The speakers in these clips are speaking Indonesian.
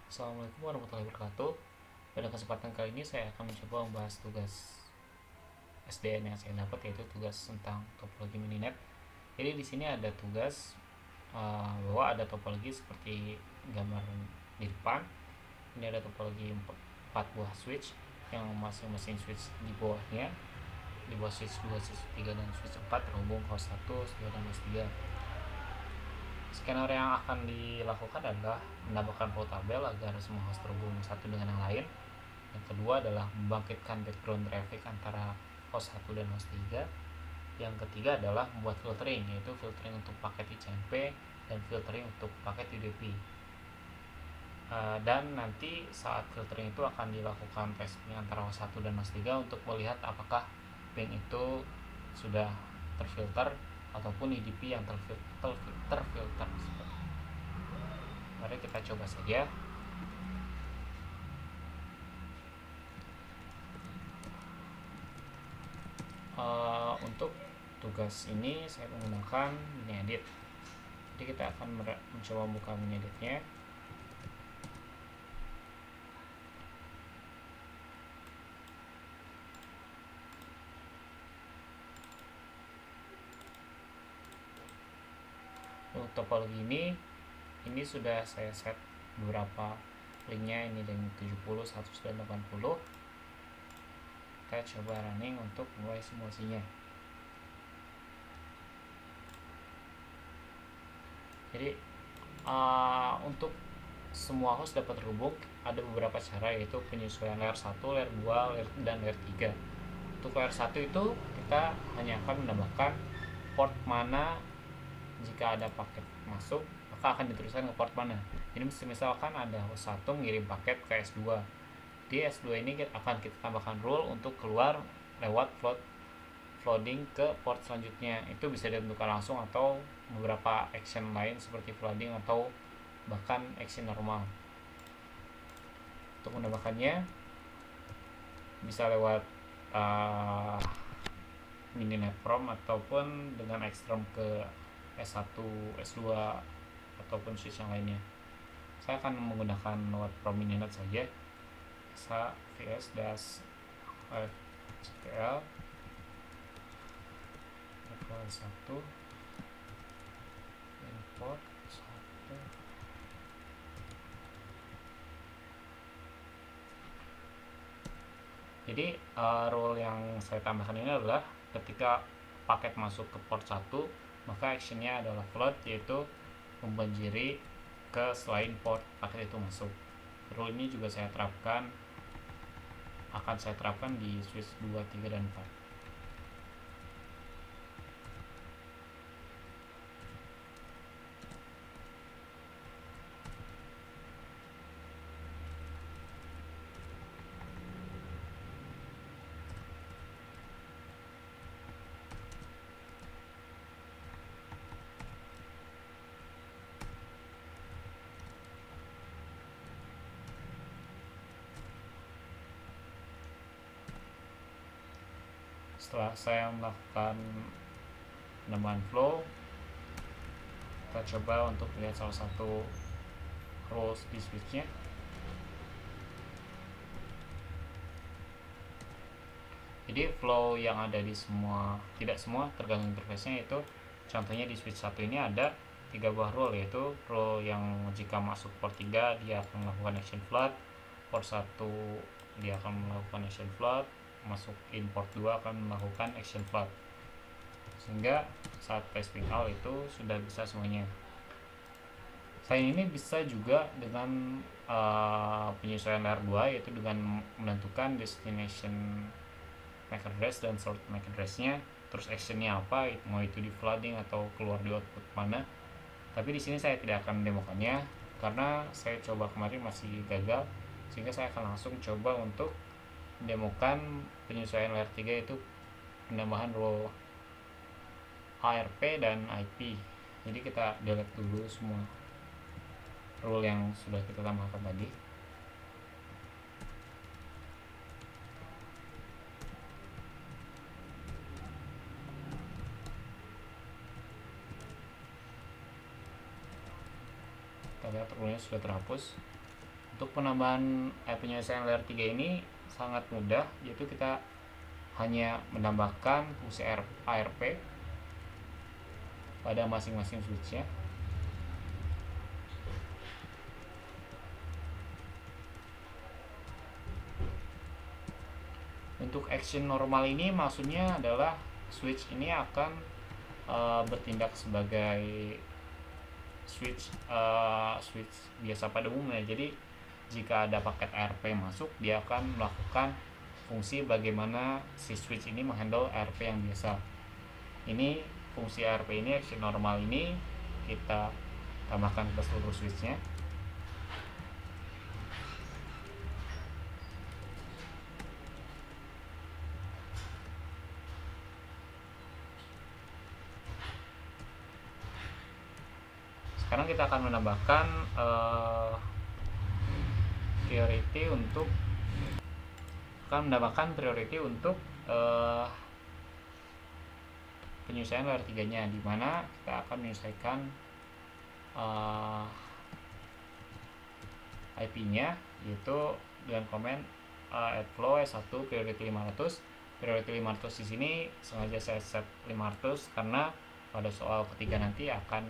Assalamualaikum warahmatullahi wabarakatuh. Pada kesempatan kali ini saya akan mencoba membahas tugas SDN yang saya dapat, yaitu tugas tentang topologi mininet. Jadi di sini ada tugas bahwa ada topologi seperti gambar di depan. Ini ada topologi 4 buah switch yang masing-masing switch di bawahnya, di bawah switch 2, switch 3 dan switch 4 terhubung host 1, host 2 dan host 3. Skenario yang akan dilakukan adalah menambahkan flow tabel agar semua host terhubung satu dengan yang lain. Yang kedua adalah membangkitkan background traffic antara host 1 dan host 3. Yang ketiga adalah membuat filtering, yaitu filtering untuk paket ICMP dan filtering untuk paket UDP. Dan nanti saat filtering itu akan dilakukan tes ping antara host 1 dan host 3 untuk melihat apakah ping itu sudah terfilter ataupun UDP yang terfilter. Mari kita coba saja. Untuk tugas ini saya menggunakan Miniedit. Jadi kita akan mencoba membuka Minieditnya. Untuk topologi ini sudah saya set beberapa linknya, ini dengan 70, 100 dan 80. Kita coba running untuk mulai simulasinya. Jadi untuk semua host dapat terhubung ada beberapa cara, yaitu penyesuaian layer 1, layer 2, dan layer 3. Untuk layer 1 itu kita hanya akan menambahkan port mana jika ada paket masuk, maka akan diteruskan ke port mana. Jadi misalkan ada host 1 mengirim paket ke S2. Di S2 ini akan kita tambahkan rule untuk keluar lewat flooding ke port selanjutnya. Itu bisa ditentukan langsung atau beberapa action lain seperti flooding atau bahkan action normal. Untuk menambahkannya bisa lewat mininet from ataupun dengan ekstrom ke S1, S2 ataupun switch yang lainnya. Saya akan menggunakan lewat from mininet saja. Bisa vs das fcl level 1 import 1. Jadi rule yang saya tambahkan ini adalah ketika paket masuk ke port 1, maka actionnya adalah flood, yaitu membanjiri ke selain port paket itu masuk. Rule ini juga akan saya terapkan di switch 2, 3, dan 4. Setelah saya melakukan penambahan flow, kita coba untuk lihat salah satu rules di switchnya. Jadi flow yang ada di tidak semua, tergantung interface-nya. Itu contohnya di switch 1 ini ada 3 buah rule, yaitu rule yang jika masuk port 3 dia akan melakukan action flood, port 1 dia akan melakukan action flood, masuk in port 2 akan melakukan action flood. Sehingga saat testing out itu sudah bisa semuanya. Selain ini bisa juga dengan penyesuaian layer 2, yaitu dengan menentukan destination MAC address dan sort MAC address-nya, terus actionnya apa, mau itu di flooding atau keluar di output mana. Tapi di sini saya tidak akan mendemokannya karena saya coba kemarin masih gagal, sehingga saya akan langsung coba untuk mendemokan penyesuaian layer 3, yaitu penambahan role ARP dan IP. Jadi kita delete dulu semua rule yang sudah kita tambahkan tadi. Kita lihat rule-nya sudah terhapus. Untuk penambahan penyelesaian layer 3 ini sangat mudah, yaitu kita hanya menambahkan fungsi ARP pada masing-masing switchnya. Untuk action normal ini maksudnya adalah switch ini akan bertindak sebagai switch biasa pada umumnya. Jadi jika ada paket ARP masuk, dia akan melakukan fungsi bagaimana si switch ini menghandle ARP yang biasa. Ini fungsi ARP ini, action normal ini kita tambahkan ke seluruh switchnya. Sekarang kita akan menambahkan priority untuk penyesuaian layer 3 nya, dimana kita akan menyesuaikan IP nya, yaitu dengan komen add flow S1 priority 500. Priority 500 di sini sengaja saya set 500 karena pada soal ketiga nanti akan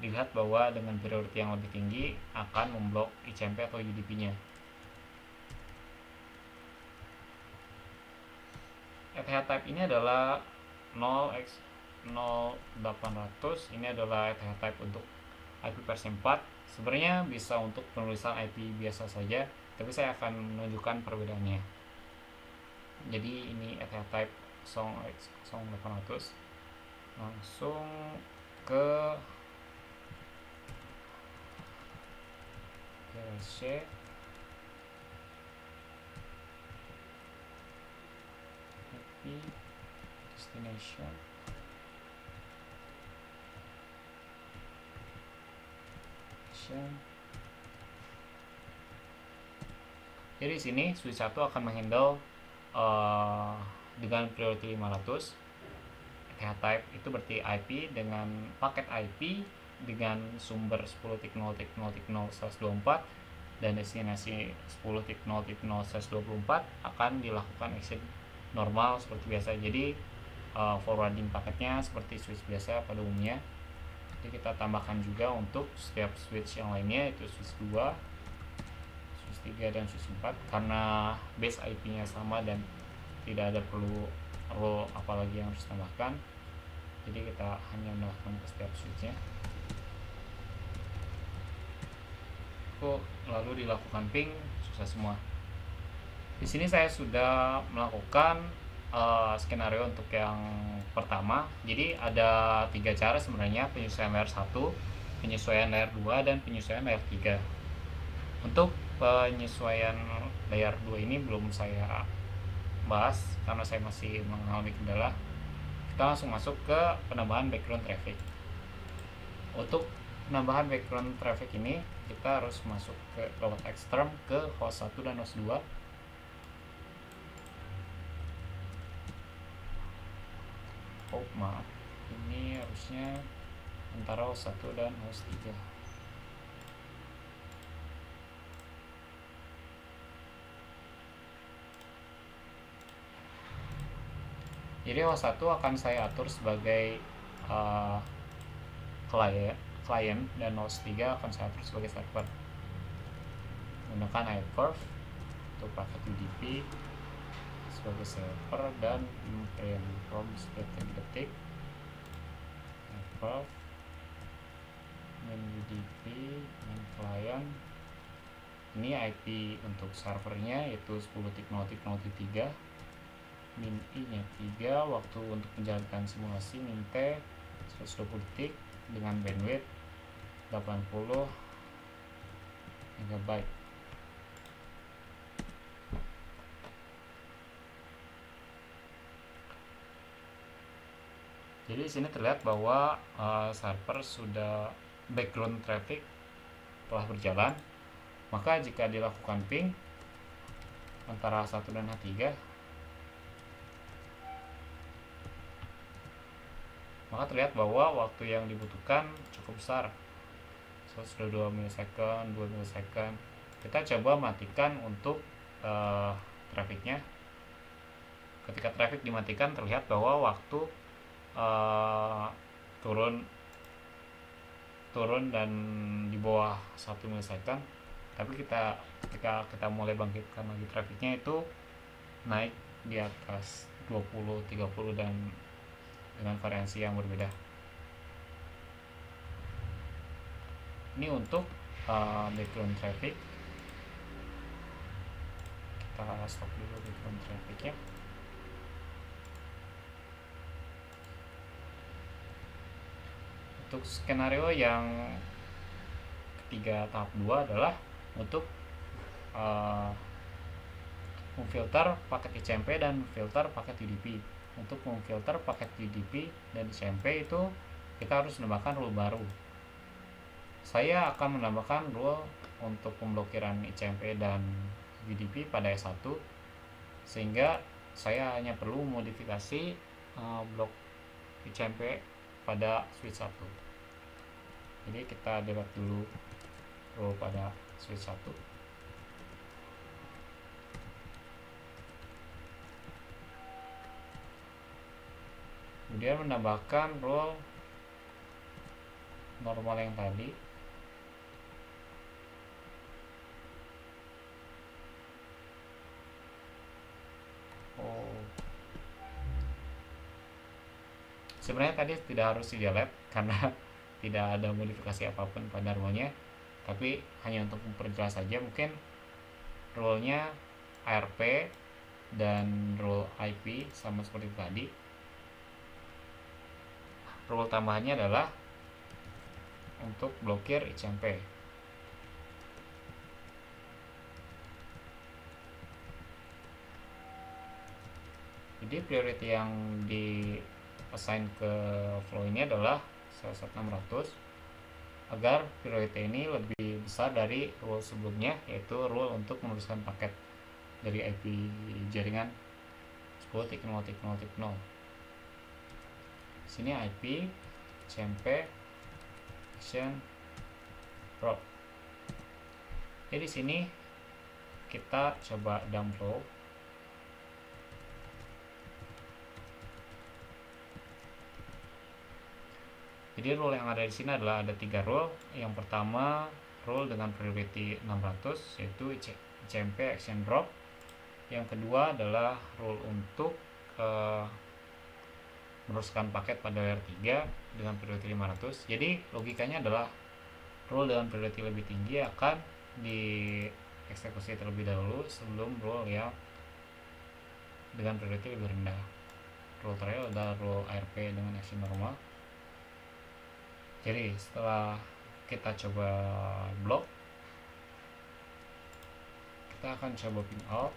dilihat bahwa dengan priority yang lebih tinggi akan memblok ICMP atau UDP-nya. ETH type ini adalah 0x0800. Ini adalah ETH type untuk IP versi 4. Sebenarnya bisa untuk penulisan IP biasa saja, tapi saya akan menunjukkan perbedaannya. Jadi ini ETH type 0x0800. Langsung ke PLC. IP destination. Jadi di sini switch 1 akan menghandle dengan priority 500. ETH type itu berarti IP dengan paket IP dengan sumber 10.0.0.0/24 dan destinasi 10.0.0/24 akan dilakukan action normal seperti biasa. Jadi forwarding paketnya seperti switch biasa pada umumnya. Jadi kita tambahkan juga untuk setiap switch yang lainnya, itu switch 2, switch 3, dan switch 4, karena base IP nya sama dan tidak ada perlu role apalagi yang harus ditambahkan. Jadi kita hanya menambahkan ke setiap switchnya. Lalu dilakukan ping, sukses semua. Di sini saya sudah melakukan skenario untuk yang pertama. Jadi ada 3 cara sebenarnya: penyesuaian layer 1, penyesuaian layer 2, dan penyesuaian layer 3. Untuk penyesuaian layer 2 ini belum saya bahas karena saya masih mengalami kendala. Kita langsung masuk ke penambahan background traffic. Untuk penambahan background traffic ini kita harus masuk ke lewat extern ke host 1 dan host 2. Maaf, ini harusnya antara host 1 dan host 3. Jadi host 1 akan saya atur sebagai client dan host 3 akan saya atur sebagai server. Menggunakan iCurve untuk paket UDP sebagai server dan imprint from setiap detik. iCurve dan UDP dan client. Ini IP untuk servernya yaitu 10.0.0.3, min i nya 3, waktu untuk menjalankan simulasi min t 120 detik dengan bandwidth 80 MB. Jadi di sini terlihat bahwa server sudah background traffic telah berjalan. Maka jika dilakukan ping antara H1 dan H3, maka terlihat bahwa waktu yang dibutuhkan cukup besar, 102 ms, 2 ms. Kita coba matikan untuk trafficnya. Ketika traffic dimatikan, terlihat bahwa waktu turun dan di bawah 1 milisecond. Tapi ketika kita mulai bangkitkan lagi trafficnya, itu naik di atas 20, 30 dan dengan variasi yang berbeda. Ini untuk background traffic. Kita stop dulu background traffic ya. Untuk skenario yang ketiga tahap 2 adalah untuk memfilter paket ICMP dan filter paket UDP. Untuk memfilter paket UDP dan ICMP itu kita harus menambahkan rule baru. Saya akan menambahkan rule untuk pemblokiran ICMP dan UDP pada S1, sehingga saya hanya perlu modifikasi blok ICMP pada switch 1. Jadi kita delete dulu rule pada switch 1. Kemudian menambahkan rule normal yang tadi. Sebenarnya tadi tidak harus di delete karena tidak ada modifikasi apapun pada rule-nya, tapi hanya untuk memperjelas saja, mungkin rule-nya ARP dan rule IP sama seperti tadi. Rule tambahannya adalah untuk blokir ICMP. Jadi priority yang di assign ke flow ini adalah CSS 600 agar priority ini lebih besar dari rule sebelumnya, yaitu rule untuk meneruskan paket dari IP jaringan 10.0.0.0. Sini IP ICMP action route. Jadi di sini kita coba dump flow. Jadi rule yang ada di sini adalah ada 3 rule. Yang pertama rule dengan priority 600, yaitu ICMP action drop. Yang kedua adalah rule untuk meneruskan paket pada layer 3 dengan priority 500. Jadi logikanya adalah rule dengan priority lebih tinggi akan dieksekusi terlebih dahulu sebelum rule yang dengan priority lebih rendah. Rule terakhir adalah rule ARP dengan action normal. Jadi setelah kita coba blok, kita akan coba ping out.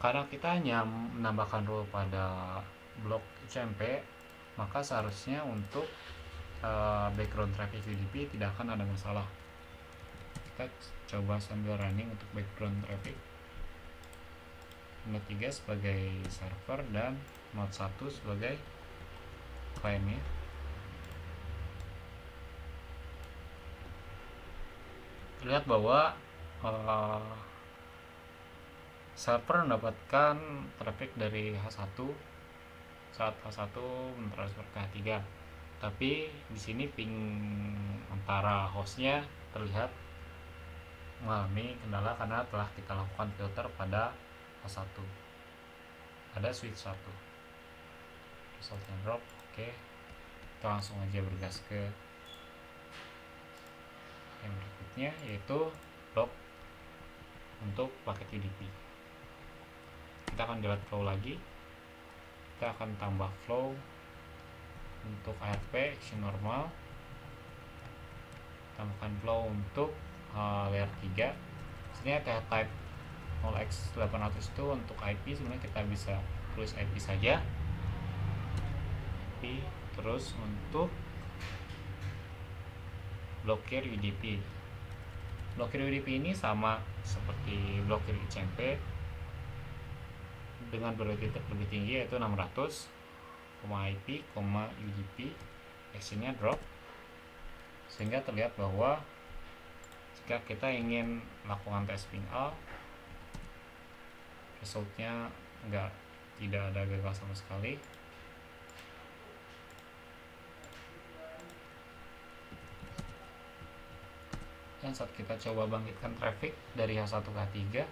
Karena kita hanya menambahkan rule pada blok ICMP, maka seharusnya untuk background traffic UDP tidak akan ada masalah. Kita coba sambil running untuk background traffic. Node 3 sebagai server dan node 1 sebagai kliennya. Lihat bahwa server mendapatkan traffic dari H1 saat H1 mentransfer ke H3, tapi di sini ping antara hostnya terlihat mengalami kendala karena telah kita lakukan filter pada H1. Ada switch 1 result and drop. Oke, kita langsung aja bergas ke yang berikutnya, yaitu blok untuk paket UDP. Kita akan delete flow lagi. Kita akan tambah flow untuk ARP action normal, tambahkan flow untuk layer 3. Sini ada type 0x800 itu untuk IP. Sebenarnya kita bisa tulis IP saja, IP. Terus untuk blokir UDP. Blokir UDP ini sama seperti blokir ICMP dengan prioritas lebih tinggi, yaitu 600, IP, UDP, actionnya drop, sehingga terlihat bahwa jika kita ingin melakukan tes pin A, resultnya tidak ada gagal sama sekali. Dan saat kita coba bangkitkan traffic dari H1 ke H3,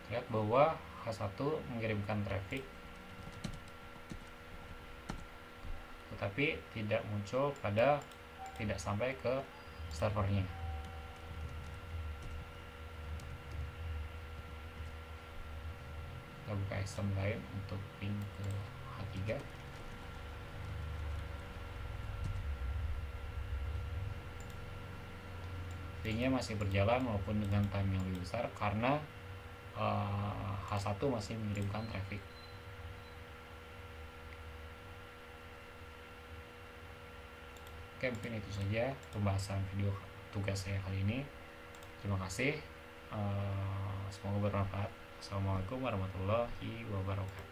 lihat bahwa H1 mengirimkan traffic tetapi tidak sampai ke servernya. Kita buka sistem lain untuk ping ke H3. Pingnya masih berjalan walaupun dengan time yang lebih besar karena H1 masih mengirimkan traffic. Oke, mungkin itu saja pembahasan video tugas saya kali ini. Terima kasih, semoga bermanfaat. Assalamualaikum warahmatullahi wabarakatuh.